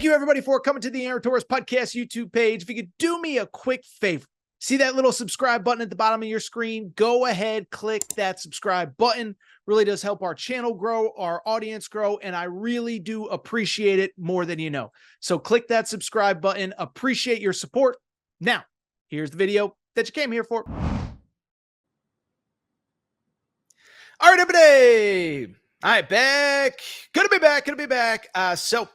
Thank you, everybody, for coming to the Aaron Torres Podcast YouTube page. If you could do me a quick favor, see that little subscribe button at the bottom of your screen? Go ahead, click that subscribe button. Really does help our channel grow, our audience grow, and I really do appreciate it more than you know. So click that subscribe button. Appreciate your support. Now, here's the video that you came here for. All right, everybody. All right, back. Gonna be back. So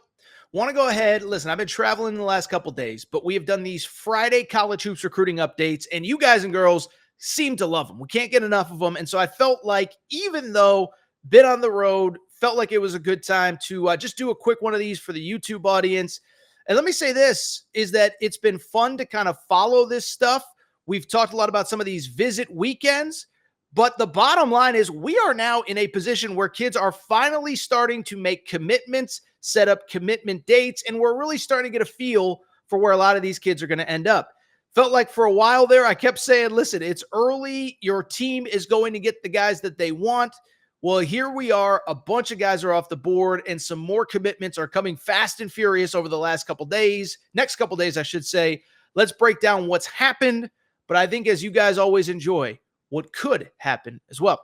want to go ahead. Listen, I've been traveling the last couple days, but we have done these Friday college hoops recruiting updates, and you guys and girls seem to love them. We can't get enough of them. And so I felt like, even though been on the road, felt like it was a good time to just do a quick one of these for the YouTube audience. And let me say this, is that it's been fun to kind of follow this stuff. We've talked a lot about some of these visit weekends, but the bottom line is we are now in a position where kids are finally starting to make commitments, set up commitment dates, and we're really starting to get a feel for where a lot of these kids are going to end up. Felt like for a while there, I kept saying, listen, it's early. Your team is going to get the guys that they want. Well, here we are. A bunch of guys are off the board, and some more commitments are coming fast and furious over the last couple days. Next couple days, I should say. Let's break down what's happened, but I think, as you guys always enjoy, what could happen as well.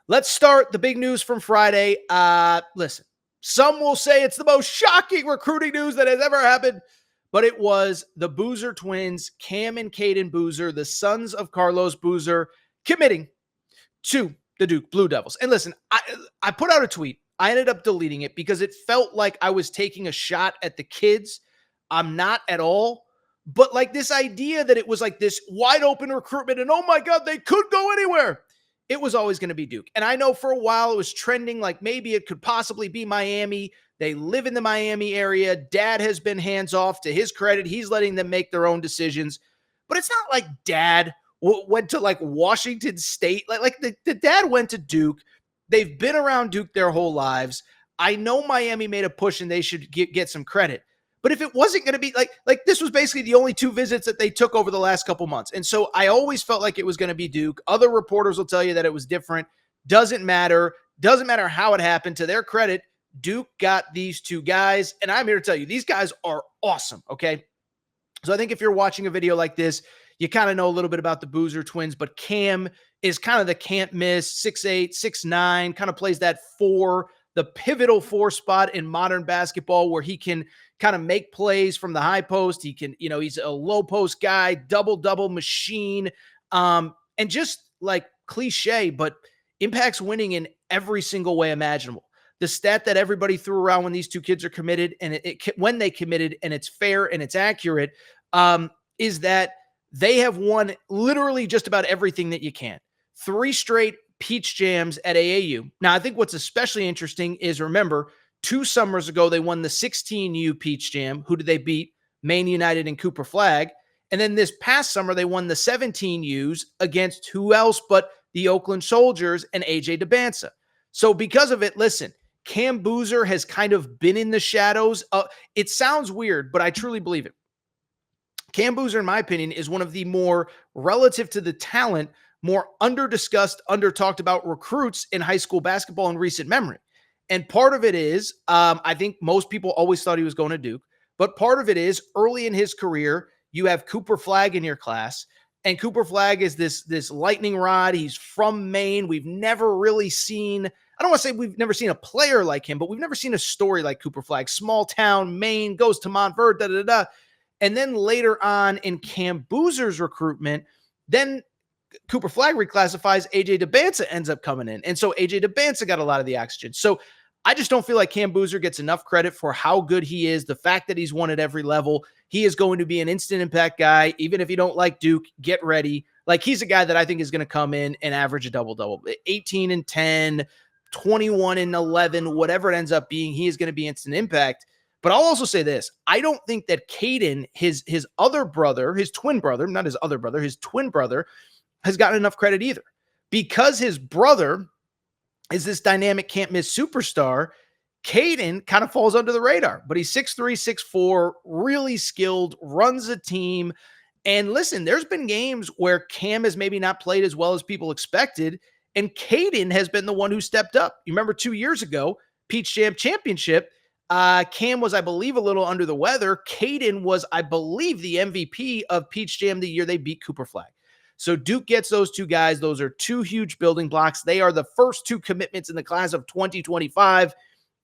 Let's start the big news from Friday. Listen, some will say it's the most shocking recruiting news that has ever happened, but it was the Boozer twins, Cam and Caden Boozer, the sons of Carlos Boozer, committing to the Duke Blue Devils. And listen, I put out a tweet. I ended up deleting it because it felt like I was taking a shot at the kids. I'm not at all. But like this idea that it was like this wide open recruitment and, oh my God, they could go anywhere. It was always going to be Duke. And I know for a while it was trending like maybe it could possibly be Miami. They live in the Miami area. Dad has been hands off. To his credit, he's letting them make their own decisions. But it's not like Dad went to like Washington State. Like the dad went to Duke. They've been around Duke their whole lives. I know Miami made a push and they should get some credit. But if it wasn't going to be like this was basically the only two visits that they took over the last couple months. And so I always felt like it was going to be Duke. Other reporters will tell you that it was different. Doesn't matter. Doesn't matter how it happened. To their credit, Duke got these two guys. And I'm here to tell you, these guys are awesome. Okay. So I think if you're watching a video like this, you kind of know a little bit about the Boozer twins, but Cam is kind of the can't miss, 6'8", 6'9", kind of plays that 4, the pivotal 4 spot in modern basketball where he can kind of make plays from the high post. He can, he's a low post guy, double machine. And just like cliche, but impacts winning in every single way imaginable. The stat that everybody threw around when these two kids are committed and when they committed, and it's fair and it's accurate, is that they have won literally just about everything that you can. 3 straight Peach Jams at AAU. Now, I think what's especially interesting is, remember, 2 summers ago, they won the 16U Peach Jam. Who did they beat? Maine United and Cooper Flag. And then this past summer, they won the 17Us against who else but the Oakland Soldiers and AJ Dybantsa. So because of it, listen, Cam Boozer has kind of been in the shadows. It sounds weird, but I truly believe it. Cam Boozer, in my opinion, is one of the more, relative to the talent, more under-discussed, under-talked about recruits in high school basketball in recent memory. And part of it is, I think most people always thought he was going to Duke, but part of it is early in his career, you have Cooper Flag in your class, and Cooper Flag is this lightning rod. He's from Maine. We've never really seen, I don't want to say we've never seen a player like him, but we've never seen a story like Cooper Flag. Small town, Maine, goes to Montverde, da-da-da. And then later on in Cam Boozer's recruitment, then Cooper Flag reclassifies, AJ Dybantsa ends up coming in. And so AJ Dybantsa got a lot of the oxygen. So I just don't feel like Cam Boozer gets enough credit for how good he is, the fact that he's won at every level. He is going to be an instant impact guy. Even if you don't like Duke, get ready. Like, he's a guy that I think is going to come in and average a double-double. 18 and 10, 21 and 11, whatever it ends up being, he is going to be instant impact. But I'll also say this. I don't think that Caden, his other brother, his twin brother, not his other brother, his twin brother, has gotten enough credit either. Because his brother is this dynamic can't-miss superstar, Caden kind of falls under the radar. But he's 6'3", 6'4", really skilled, runs a team. And listen, there's been games where Cam has maybe not played as well as people expected, and Caden has been the one who stepped up. You remember 2 years ago, Peach Jam Championship, Cam was, I believe, a little under the weather. Caden was, I believe, the MVP of Peach Jam the year they beat Cooper Flag. So Duke gets those two guys. Those are two huge building blocks. They are the first two commitments in the class of 2025.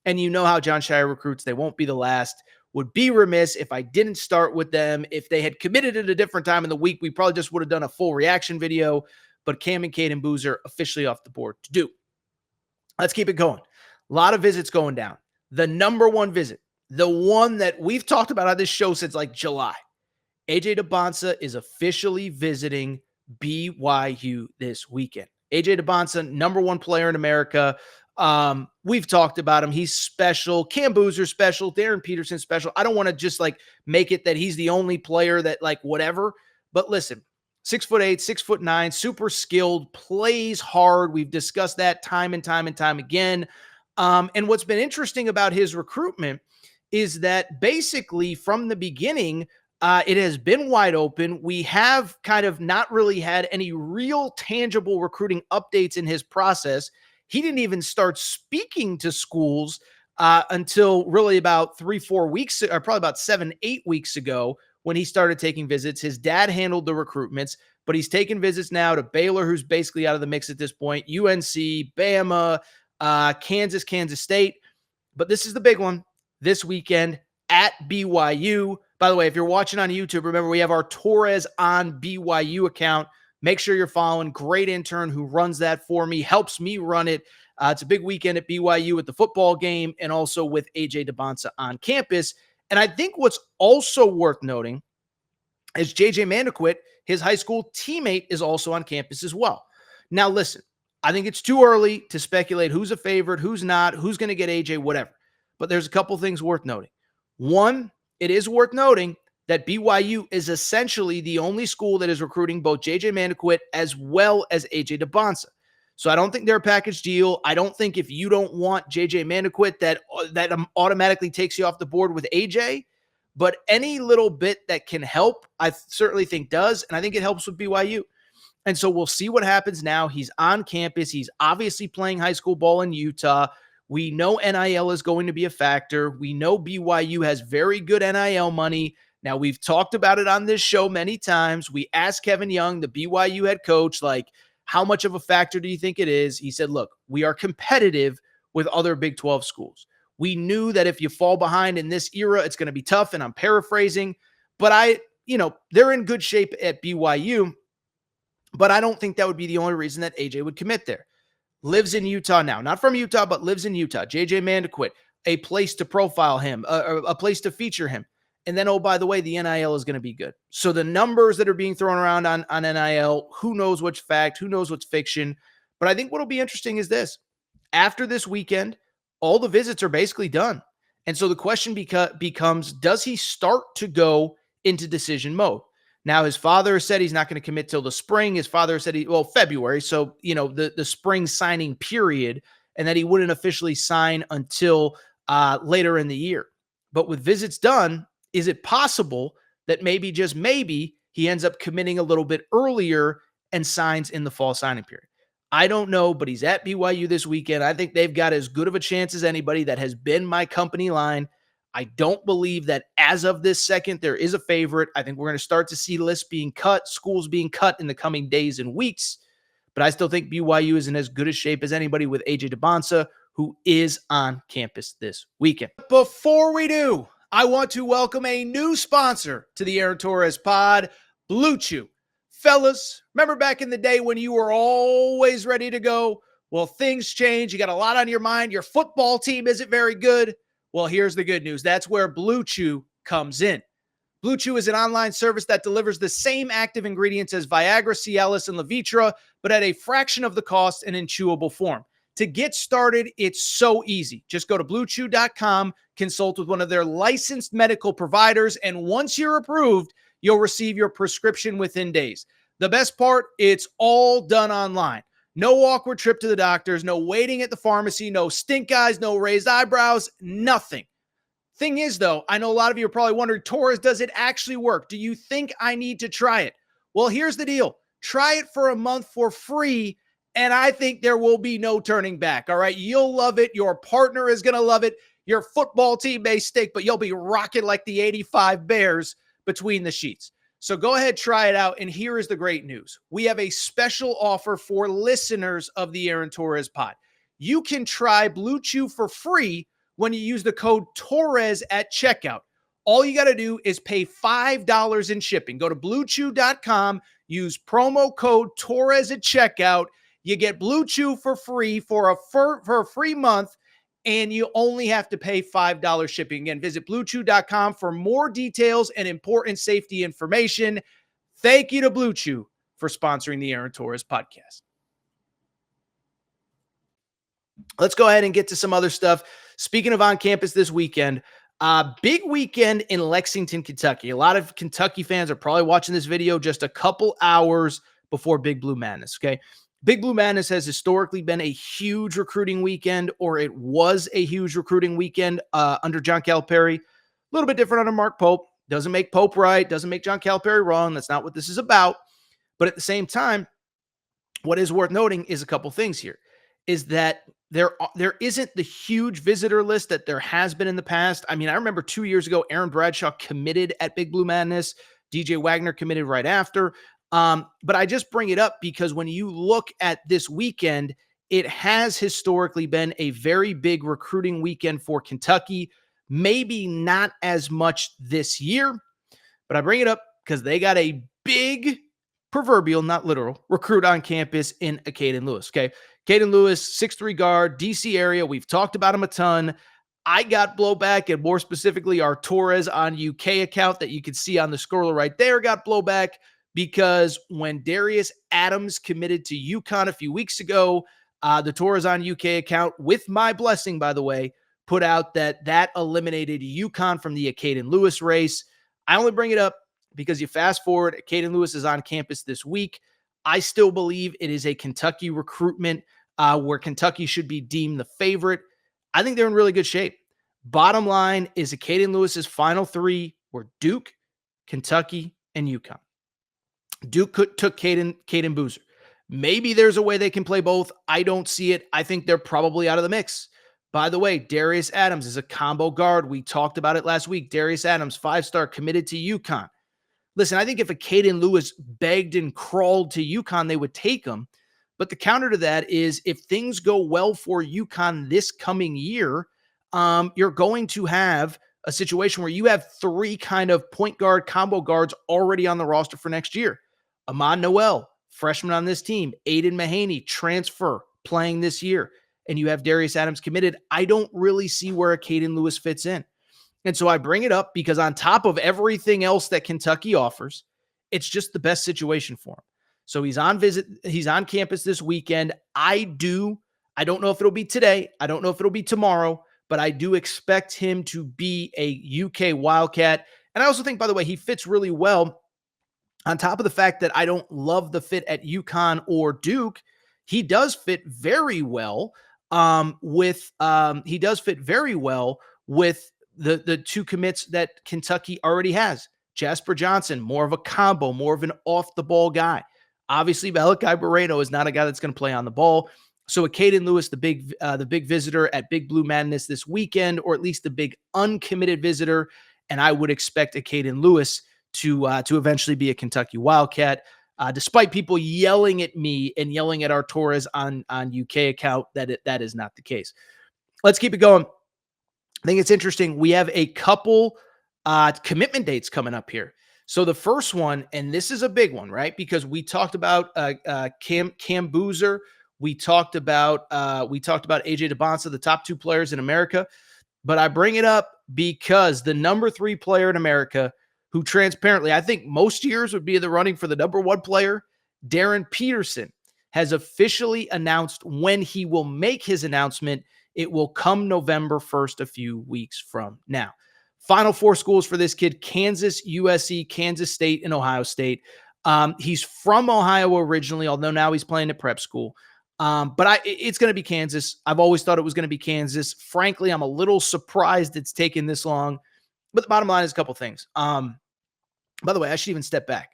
And you know how John Shire recruits. They won't be the last. Would be remiss if I didn't start with them. If they had committed at a different time in the week, we probably just would have done a full reaction video. But Cam and Caden Boozer officially off the board to do. Let's keep it going. A lot of visits going down. The number one visit, the one that we've talked about on this show since like July. AJ Dybantsa is officially visiting BYU this weekend. AJ Dybantsa, number one player in America. We've talked about him. He's special. Cam Boozer special. Darren Peterson special. I don't want to just like make it that he's the only player that like whatever. But listen, 6'8", 6'9", super skilled, plays hard. We've discussed that time and time and time again. And what's been interesting about his recruitment is that basically from the beginning, it has been wide open. We have kind of not really had any real tangible recruiting updates in his process. He didn't even start speaking to schools until really about 3-4 weeks, or probably about 7-8 weeks ago when he started taking visits. His dad handled the recruitments, but he's taken visits now to Baylor, who's basically out of the mix at this point, UNC, Bama, Kansas, Kansas State. But this is the big one this weekend at BYU. By the way, if you're watching on YouTube, remember we have our Torres on BYU account. Make sure you're following. Great intern who runs that for me, helps me run it. It's a big weekend at BYU with the football game and also with AJ Dybantsa on campus. And I think what's also worth noting is JJ Mandequit, his high school teammate, is also on campus as well. Now, listen, I think it's too early to speculate who's a favorite, who's not, who's going to get AJ, whatever. But there's a couple things worth noting. One, it is worth noting that BYU is essentially the only school that is recruiting both JJ Mandequit as well as AJ Dybantsa. So I don't think they're a package deal. I don't think if you don't want JJ Mandequit that automatically takes you off the board with AJ. But any little bit that can help, I certainly think does. And I think it helps with BYU. And so we'll see what happens now. He's on campus. He's obviously playing high school ball in Utah. We know NIL is going to be a factor. We know BYU has very good NIL money. Now, we've talked about it on this show many times. We asked Kevin Young, the BYU head coach, like, how much of a factor do you think it is? He said, look, we are competitive with other Big 12 schools. We knew that if you fall behind in this era, it's going to be tough, and I'm paraphrasing. But they're in good shape at BYU. But I don't think that would be the only reason that AJ would commit there. Lives in Utah now. Not from Utah, but lives in Utah. JJ Mandequit, a place to profile him, a place to feature him. And then, oh, by the way, the NIL is going to be good. So the numbers that are being thrown around on NIL, who knows what's fact, who knows what's fiction. But I think what will be interesting is this. After this weekend, all the visits are basically done. And so the question becomes, does he start to go into decision mode? Now, his father said he's not going to commit till the spring. His father said February. So, the spring signing period, and that he wouldn't officially sign until later in the year. But with visits done, is it possible that maybe, just maybe, he ends up committing a little bit earlier and signs in the fall signing period? I don't know, but he's at BYU this weekend. I think they've got as good of a chance as anybody. That has been my company line. I don't believe that as of this second, there is a favorite. I think we're going to start to see lists being cut, schools being cut in the coming days and weeks. But I still think BYU is in as good a shape as anybody with AJ Dybantsa, who is on campus this weekend. Before we do, I want to welcome a new sponsor to the Aaron Torres pod, Blue Chew. Fellas, remember back in the day when you were always ready to go? Well, things change. You got a lot on your mind. Your football team isn't very good. Well, here's the good news. That's where Blue Chew comes in. Blue Chew is an online service that delivers the same active ingredients as Viagra, Cialis, and Levitra, but at a fraction of the cost and in chewable form. To get started, it's so easy. Just go to bluechew.com, consult with one of their licensed medical providers, and once you're approved, you'll receive your prescription within days. The best part, it's all done online. No awkward trip to the doctors, no waiting at the pharmacy, no stink eyes, no raised eyebrows, nothing. Thing is, though, I know a lot of you are probably wondering, Torres, does it actually work? Do you think I need to try it? Well, here's the deal. Try it for a month for free, and I think there will be no turning back, all right? You'll love it. Your partner is going to love it. Your football team may stink, but you'll be rocking like the 85 Bears between the sheets. So go ahead, try it out. And here is the great news. We have a special offer for listeners of the Aaron Torres pod. You can try Blue Chew for free when you use the code Torres at checkout. All you got to do is pay $5 in shipping. Go to bluechew.com, use promo code Torres at checkout. You get Blue Chew for free for a free month, and you only have to pay $5 shipping. Again, visit bluechew.com for more details and important safety information. Thank you to Blue Chew for sponsoring the Aaron Torres podcast. Let's go ahead and get to some other stuff. Speaking of on campus this weekend, big weekend in Lexington, Kentucky. A lot of Kentucky fans are probably watching this video just a couple hours before Big Blue Madness, okay? Big Blue Madness has historically been a huge recruiting weekend, or it was a huge recruiting weekend under John Calipari. A little bit different under Mark Pope. Doesn't make Pope right. Doesn't make John Calipari wrong. That's not what this is about. But at the same time, what is worth noting is a couple things here. Is that there isn't the huge visitor list that there has been in the past. I mean, I remember 2 years ago, Aaron Bradshaw committed at Big Blue Madness. DJ Wagner committed right after. But I just bring it up because when you look at this weekend, it has historically been a very big recruiting weekend for Kentucky. Maybe not as much this year, but I bring it up because they got a big proverbial, not literal, recruit on campus in Caden Lewis, okay? Caden Lewis, 6'3" guard, DC area. We've talked about him a ton. I got blowback, and more specifically, our Torres on UK account that you can see on the scroller right there got blowback because when Darius Adams committed to UConn a few weeks ago, the Torres on UK account, with my blessing, by the way, put out that eliminated UConn from the Caden Lewis race. I only bring it up because you fast forward, Caden Lewis is on campus this week. I still believe it is a Kentucky recruitment where Kentucky should be deemed the favorite. I think they're in really good shape. Bottom line is Caden Lewis's final three were Duke, Kentucky, and UConn. Duke took Caden Boozer. Maybe there's a way they can play both. I don't see it. I think they're probably out of the mix. By the way, Darius Adams is a combo guard. We talked about it last week. Darius Adams, 5-star, committed to UConn. Listen, I think if a Caden Lewis begged and crawled to UConn, they would take him. But the counter to that is if things go well for UConn this coming year, you're going to have a situation where you have three kind of point guard combo guards already on the roster for next year. Ahmad Noel, freshman on this team. Aiden Mahaney, transfer, playing this year. And you have Darius Adams committed. I don't really see where a Caden Lewis fits in. And so I bring it up because on top of everything else that Kentucky offers, it's just the best situation for him. So he's on campus this weekend. I don't know if it'll be today. I don't know if it'll be tomorrow, but I do expect him to be a UK Wildcat. And I also think, by the way, he fits really well. On top of the fact that I don't love the fit at UConn or Duke, he does fit very well with the two commits that Kentucky already has. Jasper Johnson, more of a combo, more of an off-the-ball guy. Obviously, Malachi Moreno is not a guy that's going to play on the ball. So a Caden Lewis, the big visitor at Big Blue Madness this weekend, or at least the big uncommitted visitor, and I would expect a Caden Lewis to eventually be a Kentucky Wildcat, despite people yelling at me and yelling at our Torres on UK account that is not the case. Let's keep it going. I think it's interesting. We have a couple commitment dates coming up here. So the first one, and this is a big one, right? Because we talked about Cam Boozer. We talked about AJ Dybantsa, the top two players in America. But I bring it up because the number 3 player in America, who transparently, I think most years would be in the running for the number 1 player, Darren Peterson, has officially announced when he will make his announcement. It will come November 1st, a few weeks from now. Final 4 schools for this kid: Kansas, USC, Kansas State, and Ohio State. He's from Ohio originally, although now he's playing at prep school. But it's going to be Kansas. I've always thought it was going to be Kansas. Frankly, I'm a little surprised it's taken this long. But the bottom line is a couple things. By the way, I should even step back.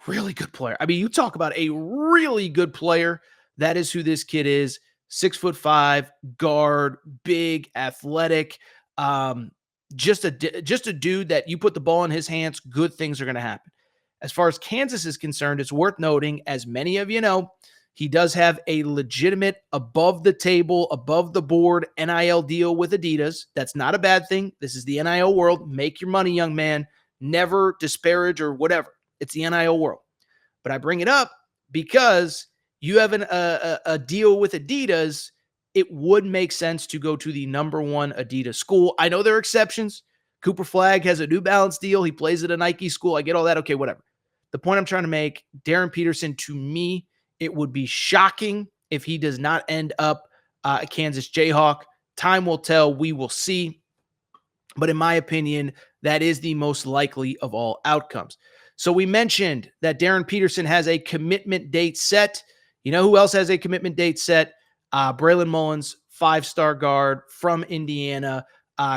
Really good player. I mean, you talk about a really good player. That is who this kid is. 6'5", guard, big, athletic. Um, just a dude that you put the ball in his hands, good things are going to happen. As far as Kansas is concerned, it's worth noting, as many of you know, he does have a legitimate above the table, above the board NIL deal with Adidas. That's not a bad thing. This is the NIL world. Make your money, young man. Never disparage or whatever. It's the NIL world. But I bring it up because you have a deal with Adidas. It would make sense to go to the number one Adidas school. I know there are exceptions. Cooper Flagg has a New Balance deal. He plays at a Nike school. I get all that. Okay, whatever. The point I'm trying to make, Darren Peterson, to me, it would be shocking if he does not end up a Kansas Jayhawk. Time will tell. We will see. But in my opinion, that is the most likely of all outcomes. So we mentioned that Darren Peterson has a commitment date set. You know who else has a commitment date set? Braylon Mullins, 5-star guard from Indiana,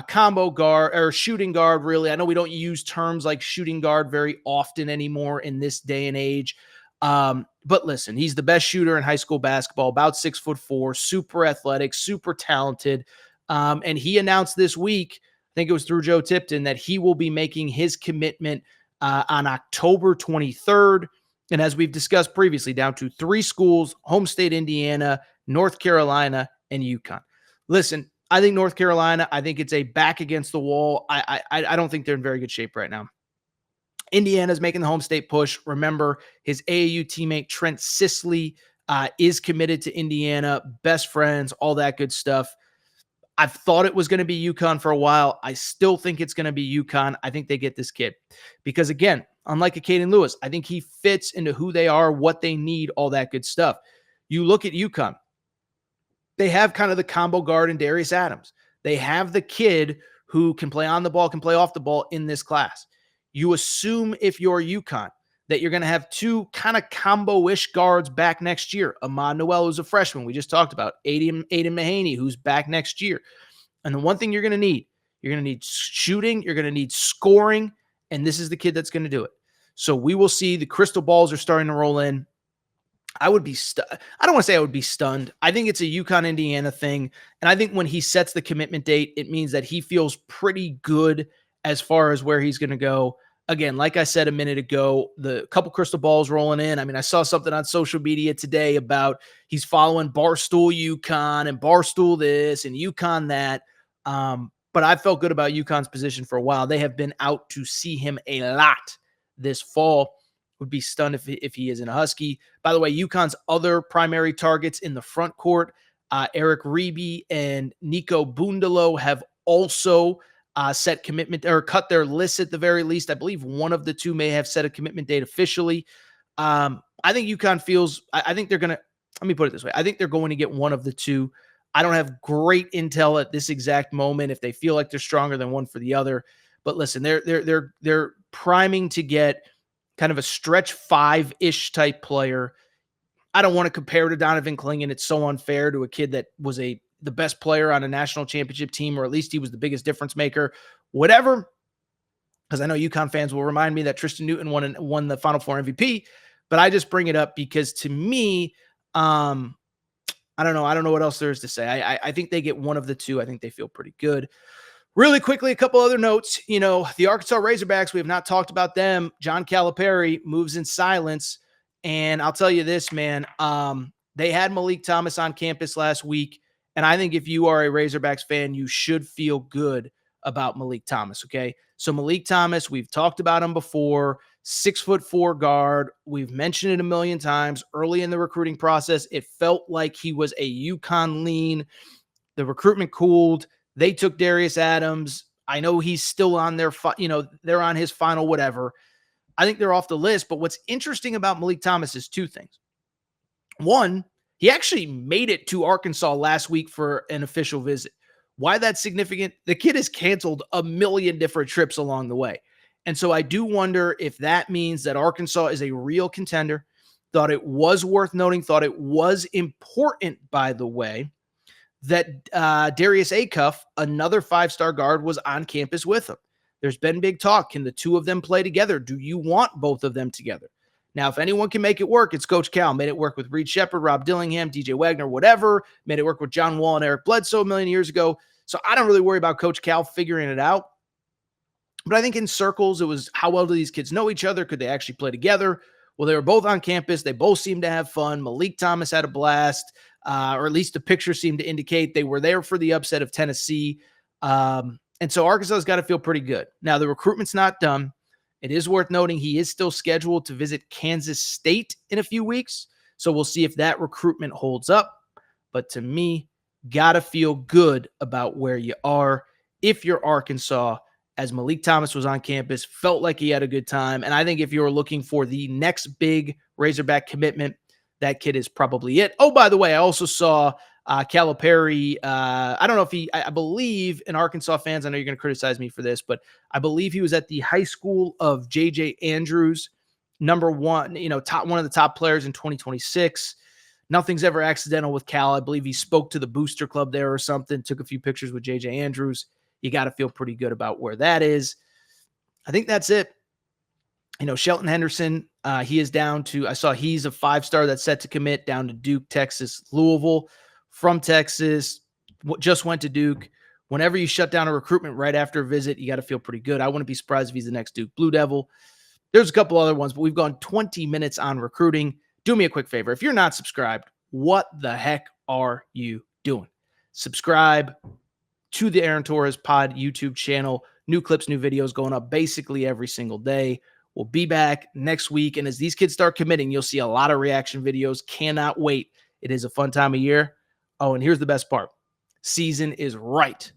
combo guard or shooting guard, really. I know we don't use terms like shooting guard very often anymore in this day and age. But listen, he's the best shooter in high school basketball, about 6'4", super athletic, super talented. And he announced this week, I think it was through Joe Tipton, that he will be making his commitment on October 23rd. And as we've discussed previously, down to 3 schools: home state Indiana, North Carolina, and UConn. Listen, I think North Carolina, I think it's a back against the wall. I don't think they're in very good shape right now. Indiana's making the home state push. Remember, his AAU teammate Trent Sisley is committed to Indiana, best friends, all that good stuff. I've thought it was going to be UConn for a while. I still think it's going to be UConn. I think they get this kid because, again, unlike a Caden Lewis, I think he fits into who they are, what they need, all that good stuff. You look at UConn. They have kind of the combo guard in Darius Adams. They have the kid who can play on the ball, can play off the ball in this class. You assume if you're UConn that you're going to have 2 kind of combo-ish guards back next year. Ahmad Noel, who's a freshman, we just talked about. Aiden Mahaney, who's back next year. And the one thing you're going to need shooting, you're going to need scoring, and this is the kid that's going to do it. So we will see. The crystal balls are starting to roll in. I would be I don't want to say I would be stunned. I think it's a UConn Indiana thing. And I think when he sets the commitment date, it means that he feels pretty good as far as where he's going to go. Again, like I said a minute ago, the couple crystal balls rolling in. I mean, I saw something on social media today about he's following Barstool UConn and Barstool this and UConn that. But I felt good about UConn's position for a while. They have been out to see him a lot this fall. Would be stunned if he isn't a Husky. By the way, UConn's other primary targets in the front court, Eric Reeby and Nico Bundalo, have also set commitment or cut their lists at the very least. I believe one of the 2 may have set a commitment date officially. I think UConn feels, I think they're going to, let me put it this way. I think they're going to get one of the 2. I don't have great intel at this exact moment if they feel like they're stronger than one for the other. But listen, they're priming to get kind of a stretch 5-ish type player. I don't want to compare to Donovan Clingan. It's so unfair to a kid that was the best player on a national championship team, or at least he was the biggest difference maker, whatever. Because I know UConn fans will remind me that Tristan Newton won the Final Four MVP, but I just bring it up because to me, I don't know what else there is to say. I think they get one of the 2. I think they feel pretty good. Really quickly, a couple other notes. You know, the Arkansas Razorbacks, we have not talked about them. John Calipari moves in silence. And I'll tell you this, man, they had Malik Thomas on campus last week. And I think if you are a Razorbacks fan, you should feel good about Malik Thomas, okay? So Malik Thomas, we've talked about him before, 6'4" guard. We've mentioned it a million times. Early in the recruiting process, it felt like he was a UConn lean. The recruitment cooled. They took Darius Adams. I know he's still on their, they're on his final whatever. I think they're off the list. But what's interesting about Malik Thomas is 2 things. One, he actually made it to Arkansas last week for an official visit. Why that's significant? The kid has canceled a million different trips along the way. And so I do wonder if that means that Arkansas is a real contender. Thought it was worth noting, thought it was important, by the way, that Darius Acuff, another 5-star guard, was on campus with him. There's been big talk. Can the 2 of them play together? Do you want both of them together? Now, if anyone can make it work, it's Coach Cal. Made it work with Reed Shepard, Rob Dillingham, DJ Wagner, whatever. Made it work with John Wall and Eric Bledsoe a million years ago. So I don't really worry about Coach Cal figuring it out. But I think in circles, it was how well do these kids know each other? Could they actually play together? Well, they were both on campus. They both seemed to have fun. Malik Thomas had a blast, or at least the picture seemed to indicate they were there for the upset of Tennessee. And so Arkansas's got to feel pretty good. Now, the recruitment's not done. It is worth noting he is still scheduled to visit Kansas State in a few weeks. So we'll see if that recruitment holds up. But to me, got to feel good about where you are if you're Arkansas, as Malik Thomas was on campus, felt like he had a good time. And I think if you're looking for the next big Razorback commitment, that kid is probably it. Oh, by the way, I also saw Calipari. I don't know if I believe in Arkansas fans, I know you're going to criticize me for this, but I believe he was at the high school of J.J. Andrews, number one, one of the top players in 2026. Nothing's ever accidental with Cal. I believe he spoke to the booster club there or something, took a few pictures with J.J. Andrews. You got to feel pretty good about where that is. I think that's it. Shelton Henderson, he is down to, I saw he's a 5-star that's set to commit down to Duke, Texas, Louisville, from Texas, just went to Duke. Whenever you shut down a recruitment right after a visit, you got to feel pretty good. I wouldn't be surprised if he's the next Duke Blue Devil. There's a couple other ones, but we've gone 20 minutes on recruiting. Do me a quick favor. If you're not subscribed, what the heck are you doing? Subscribe to the Aaron Torres Pod YouTube channel. New clips, new videos going up basically every single day. We'll be back next week. And as these kids start committing, you'll see a lot of reaction videos. Cannot wait. It is a fun time of year. Oh, and here's the best part. Season is right